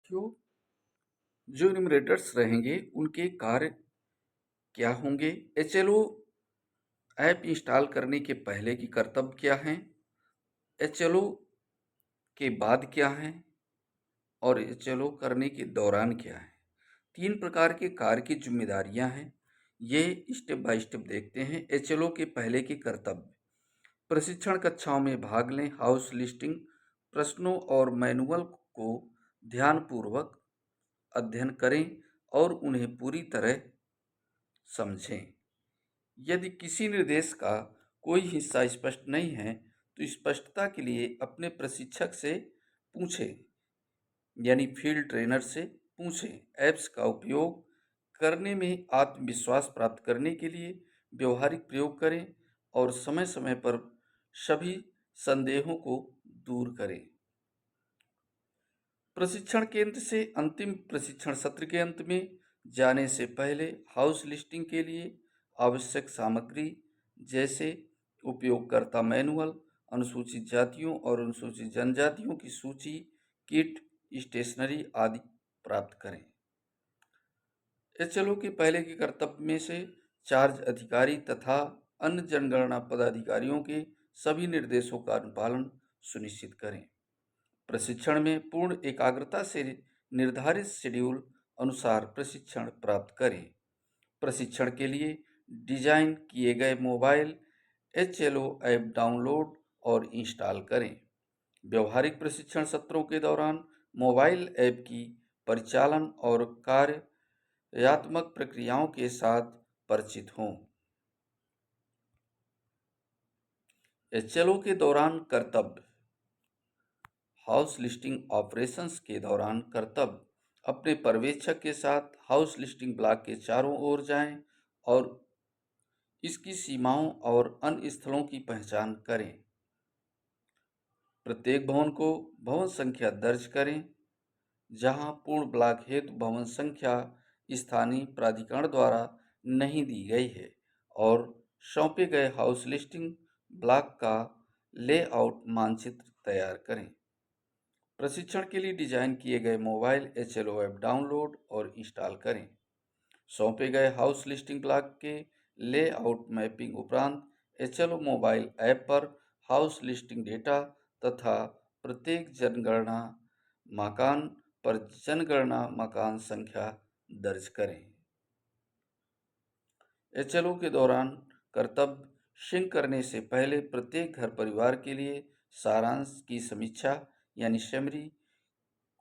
साथियों, जो न्यूमरेटर्स रहेंगे उनके कार्य क्या होंगे? एचएलओ ऐप इंस्टॉल करने के पहले की कर्तव्य क्या हैं? एचएलओ के बाद क्या हैं? और एचएलओ करने के दौरान क्या है? 3 प्रकार के कार्य की जिम्मेदारियां हैं। ये स्टेप बाय स्टेप देखते हैं। एचएलओ के पहले के कर्तव्य: प्रशिक्षण कक्षाओं में भाग लें। हाउस लिस्टिंग प्रश्नों और मैनुअल को ध्यानपूर्वक अध्ययन करें और उन्हें पूरी तरह समझें। यदि किसी निर्देश का कोई हिस्सा स्पष्ट नहीं है तो स्पष्टता के लिए अपने प्रशिक्षक से पूछें, यानी फील्ड ट्रेनर से पूछें। ऐप्स का उपयोग करने में आत्मविश्वास प्राप्त करने के लिए व्यवहारिक प्रयोग करें और समय समय पर सभी संदेहों को दूर करें। प्रशिक्षण केंद्र से अंतिम प्रशिक्षण सत्र के अंत में जाने से पहले हाउस लिस्टिंग के लिए आवश्यक सामग्री जैसे उपयोगकर्ता मैनुअल, अनुसूचित जातियों और अनुसूचित जनजातियों की सूची, किट, स्टेशनरी आदि प्राप्त करें। एचएलओ के पहले के कर्तव्य में से चार्ज अधिकारी तथा अन्य जनगणना पदाधिकारियों के सभी निर्देशों का अनुपालन सुनिश्चित करें। प्रशिक्षण में पूर्ण एकाग्रता से निर्धारित शेड्यूल अनुसार प्रशिक्षण प्राप्त करें। प्रशिक्षण के लिए डिजाइन किए गए मोबाइल एचएलओ ऐप डाउनलोड और इंस्टॉल करें। व्यवहारिक प्रशिक्षण सत्रों के दौरान मोबाइल ऐप की परिचालन और कार्यात्मक प्रक्रियाओं के साथ परिचित हों। एचएलओ के दौरान कर्तव्य: हाउस लिस्टिंग ऑपरेशंस के दौरान कर्तव्य: अपने पर्यवेक्षक के साथ हाउस लिस्टिंग ब्लॉक के चारों ओर जाएं और इसकी सीमाओं और अन्य स्थलों की पहचान करें। प्रत्येक भवन को भवन संख्या दर्ज करें। जहां पूर्ण ब्लॉक हेतु भवन संख्या स्थानीय प्राधिकरण द्वारा नहीं दी गई है, और सौंपे गए हाउस लिस्टिंग ब्लॉक का लेआउट मानचित्र तैयार करें। प्रशिक्षण के लिए डिजाइन किए गए मोबाइल एचएलओ ऐप डाउनलोड और इंस्टॉल करें। सौंपे गए हाउस लिस्टिंग ब्लॉक के लेआउट मैपिंग उपरांत एचएलओ मोबाइल ऐप पर हाउस लिस्टिंग डेटा तथा प्रत्येक जनगणना मकान पर जनगणना मकान संख्या दर्ज करें। एचएलओ के दौरान कर्तव्य: सिंक करने से पहले प्रत्येक घर परिवार के लिए सारांश की समीक्षा यानी समरी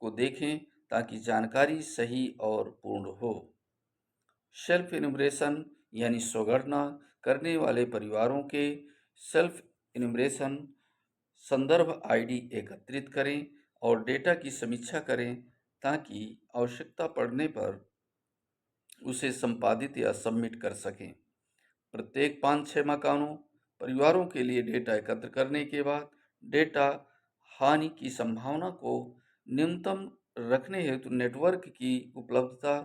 को देखें ताकि जानकारी सही और पूर्ण हो। सेल्फ इन्यूमरेशन यानी स्वगणना करने वाले परिवारों के सेल्फ इन्यूमरेशन संदर्भ आईडी एकत्रित करें और डेटा की समीक्षा करें ताकि आवश्यकता पड़ने पर उसे संपादित या सबमिट कर सकें। प्रत्येक 5-6 मकानों परिवारों के लिए डेटा एकत्र करने के बाद डेटा हानि की संभावना को न्यूनतम रखने हेतु नेटवर्क की उपलब्धता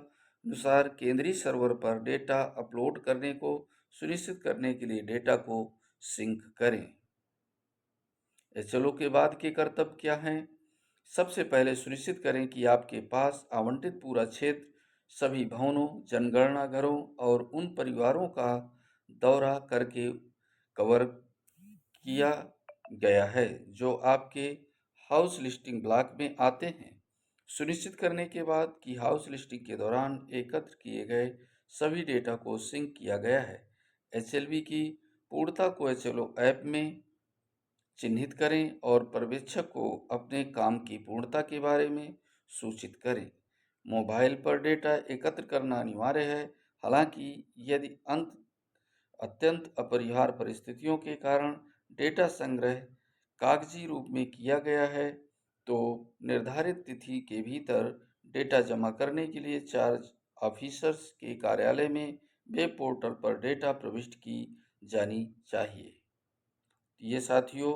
अनुसार केंद्रीय सर्वर पर डेटा अपलोड करने को सुनिश्चित करने के लिए डेटा को सिंक करें। एचएलओ के बाद के कर्तव्य क्या हैं? सबसे पहले सुनिश्चित करें कि आपके पास आवंटित पूरा क्षेत्र सभी भवनों, जनगणना घरों और उन परिवारों का दौरा करके कवर किया गया है जो आपके हाउस लिस्टिंग ब्लॉक में आते हैं। सुनिश्चित करने के बाद कि हाउस लिस्टिंग के दौरान एकत्र किए गए सभी डेटा को सिंक किया गया है। एचएलबी की पूर्णता को एचएलओ ऐप में चिन्हित करें और पर्यवेक्षक को अपने काम की पूर्णता के बारे में सूचित करें। मोबाइल पर डेटा एकत्र करना अनिवार्य है, हालांकि यदि अत्यंत अपरिहार्य परिस्थितियों के कारण डेटा संग्रह कागजी रूप में किया गया है, तो निर्धारित तिथि के भीतर डेटा जमा करने के लिए चार्ज ऑफिसर्स के कार्यालय में वेब पोर्टल पर डेटा प्रविष्ट की जानी चाहिए। ये साथियों,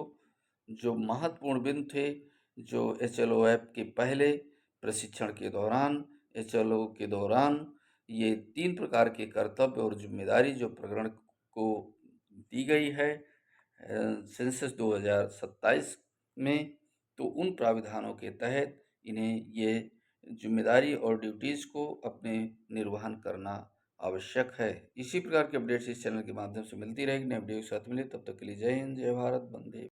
जो महत्वपूर्ण बिंदु थे, जो एचएलओ ऐप के पहले, प्रशिक्षण के दौरान, एचएलओ के दौरान, ये 3 प्रकार के कर्तव्य और जिम्मेदारी जो प्रकरण को दी गई है सेंसस 2027 में, तो उन प्राविधानों के तहत इन्हें ये जिम्मेदारी और ड्यूटीज़ को अपने निर्वहन करना आवश्यक है। इसी प्रकार के अपडेट्स इस चैनल के माध्यम से मिलती रहेगी। नए वीडियो के साथ मिले, तब तक के लिए जय हिंद, जय भारत, वंदे